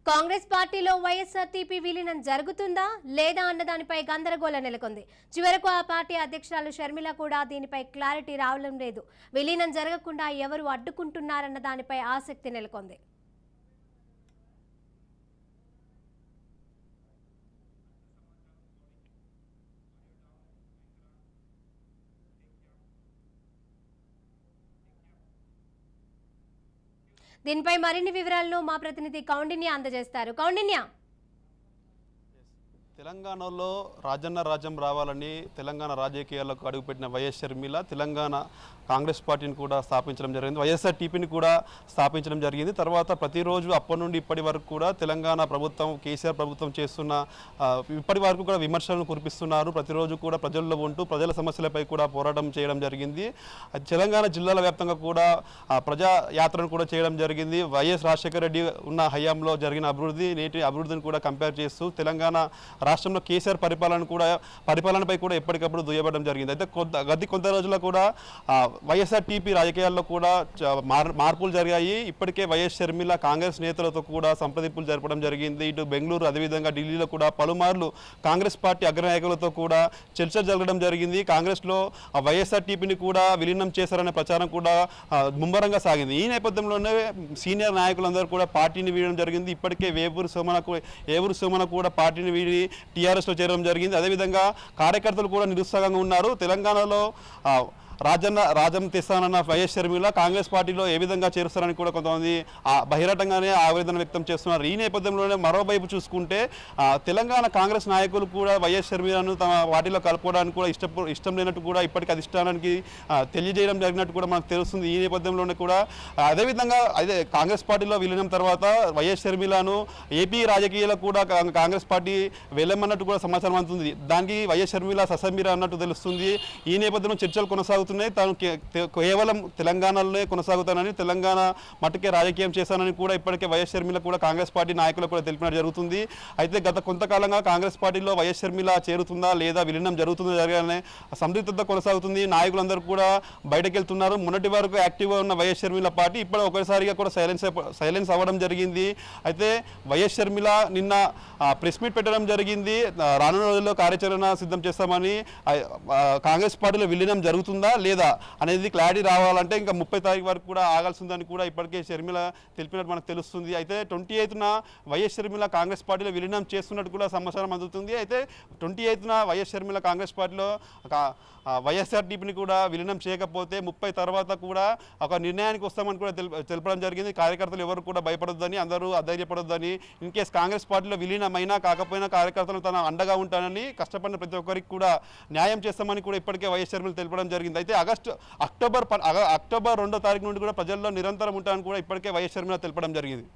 కాంగ్రెస్ పార్టీలో వైఎస్ఆర్టీపీ విలీనం జరుగుతుందా లేదా అన్న దానిపై గందరగోళం నెలకొంది. చివరకు ఆ పార్టీ అధ్యక్షురాలు షర్మిల కూడా దీనిపై క్లారిటీ రావడం లేదు. విలీనం జరగకుండా ఎవరు అడ్డుకుంటున్నారన్న దానిపై ఆసక్తి నెలకొంది. దీనిపై మరిన్ని వివరాలను మా ప్రతినిధి కౌండిన్య అందజేస్తారు. కౌండిన్య, తెలంగాణలో రాజన్న రాజ్యం రావాలని తెలంగాణ రాజకీయాలకు అడుగుపెట్టిన వైఎస్ షర్మిల తెలంగాణ కాంగ్రెస్ పార్టీని కూడా స్థాపించడం జరిగింది. వైఎస్ఆర్టీపీని కూడా స్థాపించడం జరిగింది. తర్వాత ప్రతిరోజు అప్పటి నుండి ఇప్పటి వరకు కూడా తెలంగాణ ప్రభుత్వం, కేసీఆర్ ప్రభుత్వం చేస్తున్న ఇప్పటి వరకు కూడా విమర్శలను కురిపిస్తున్నారు. ప్రతిరోజు కూడా ప్రజల్లో ఉంటూ ప్రజల సమస్యలపై కూడా పోరాటం చేయడం జరిగింది. తెలంగాణ జిల్లాల వ్యాప్తంగా కూడా ప్రజా యాత్రను కూడా చేయడం జరిగింది. వైఎస్ రాజశేఖర రెడ్డి ఉన్న హయాంలో జరిగిన అభివృద్ధి, నేటి అభివృద్ధిని కూడా కంపేర్ చేస్తూ తెలంగాణ రాష్ట్రంలో కేసీఆర్ పరిపాలనపై కూడా ఎప్పటికప్పుడు దుయ్యబడడం జరిగింది. అయితే కొంత రోజుల్లో కూడా వైఎస్ఆర్టీపీ రాజకీయాల్లో కూడా మార్పులు జరిగాయి. ఇప్పటికే వైఎస్ షర్మిల కాంగ్రెస్ నేతలతో కూడా సంప్రదింపులు జరపడం జరిగింది. ఇటు బెంగళూరు, అదేవిధంగా ఢిల్లీలో కూడా పలుమార్లు కాంగ్రెస్ పార్టీ అగ్రనాయకులతో కూడా చర్చలు జరగడం జరిగింది. కాంగ్రెస్లో వైఎస్ఆర్టీపీని కూడా విలీనం చేశారనే ప్రచారం కూడా ముమ్మరంగా సాగింది. ఈ నేపథ్యంలోనే సీనియర్ నాయకులందరూ కూడా పార్టీని వీడడం జరిగింది. ఇప్పటికే ఏవూరు సోమన కూడా పార్టీని వీడి టీఆర్ఎస్లో చేరడం జరిగింది. అదేవిధంగా కార్యకర్తలు కూడా నిరుత్సాహంగా ఉన్నారు. తెలంగాణలో రాజ్యం తెస్తానన్న వైఎస్ షర్మిల కాంగ్రెస్ పార్టీలో ఏ విధంగా చేరుస్తారని కూడా కొంతమంది బహిరంగంగానే ఆవేదన వ్యక్తం చేస్తున్నారు. ఈ నేపథ్యంలోనే మరోవైపు చూసుకుంటే తెలంగాణ కాంగ్రెస్ నాయకులు కూడా వైఎస్ షర్మిలను తమ పార్టీలో కలుపుకోవడానికి కూడా ఇష్టం లేనట్టు కూడా ఇప్పటికీ అధిష్టానానికి తెలియజేయడం జరిగినట్టు కూడా మనకు తెలుస్తుంది. ఈ నేపథ్యంలోనే కూడా అదేవిధంగా కాంగ్రెస్ పార్టీలో విలీనం తర్వాత వైఎస్ షర్మిలను ఏపీ రాజకీయాలకు కూడా కాంగ్రెస్ పార్టీ వెళ్ళమన్నట్టు కూడా సమాచారం అందుతుంది. దానికి వైఎస్ షర్మిల ససంబిర అన్నట్టు తెలుస్తుంది. ఈ నేపథ్యంలో చర్చలు కొనసాగుతున్నాయి. తాను కేవలం తెలంగాణలోనే కొనసాగుతానని, తెలంగాణ మట్టుకే రాజకీయం చేశానని కూడా ఇప్పటికే వైఎస్ షర్మిల కూడా కాంగ్రెస్ పార్టీ నాయకులకు కూడా తెలిపినట్టు జరుగుతుంది. అయితే గత కొంతకాలంగా కాంగ్రెస్ పార్టీలో వైఎస్ షర్మిల చేరుతుందా లేదా విలీనం జరుగుతుందా జరగాలనే సందిగ్ధత కొనసాగుతుంది. నాయకులందరూ కూడా బయటకు వెళ్తున్నారు. మొన్నటి వరకు యాక్టివ్గా ఉన్న వైఎస్ షర్మిల పార్టీ ఇప్పుడు ఒకసారిగా కూడా సైలెన్స్ అవ్వడం జరిగింది. అయితే వైఎస్ షర్మిల నిన్న ప్రెస్ మీట్ పెట్టడం జరిగింది. రానున్న రోజుల్లో కార్యాచరణ సిద్ధం చేస్తామని, కాంగ్రెస్ పార్టీలో విలీనం జరుగుతుందా లేదా అనేది క్లారిటీ రావాలంటే ఇంకా 30 తారీఖు వరకు కూడా ఆగాల్సి ఉందని కూడా ఇప్పటికే షర్మిల తెలిపినట్టు మనకు తెలుస్తుంది. అయితే 28న వైఎస్ షర్మిల కాంగ్రెస్ పార్టీలో విలీనం చేస్తున్నట్టు కూడా సమాచారం అందుతుంది. అయితే 28న వైఎస్ షర్మిల కాంగ్రెస్ పార్టీలో వైఎస్ఆర్టీపీని కూడా విలీనం చేయకపోతే 30 తర్వాత కూడా ఒక నిర్ణయానికి వస్తామని కూడా తెలపడం జరిగింది. కార్యకర్తలు ఎవరు కూడా భయపడొద్దని, అందరూ అధైర్యపడొద్దని, ఇన్కేస్ కాంగ్రెస్ పార్టీలో విలీనమైనా కాకపోయినా కార్యకర్తలు తన అండగా ఉంటానని, కష్టపడిన ప్రతి ఒక్కరికి కూడా న్యాయం చేస్తామని కూడా ఇప్పటికే వైఎస్ షర్మిల తెలపడం జరిగింది. అయితే అక్టోబర్ 2వ తారీఖు నుండి కూడా ప్రజల్లో నిరంతరం ఉంటానని కూడా ఇప్పటికే వైఎస్ షర్మిల తెలపడం జరిగింది.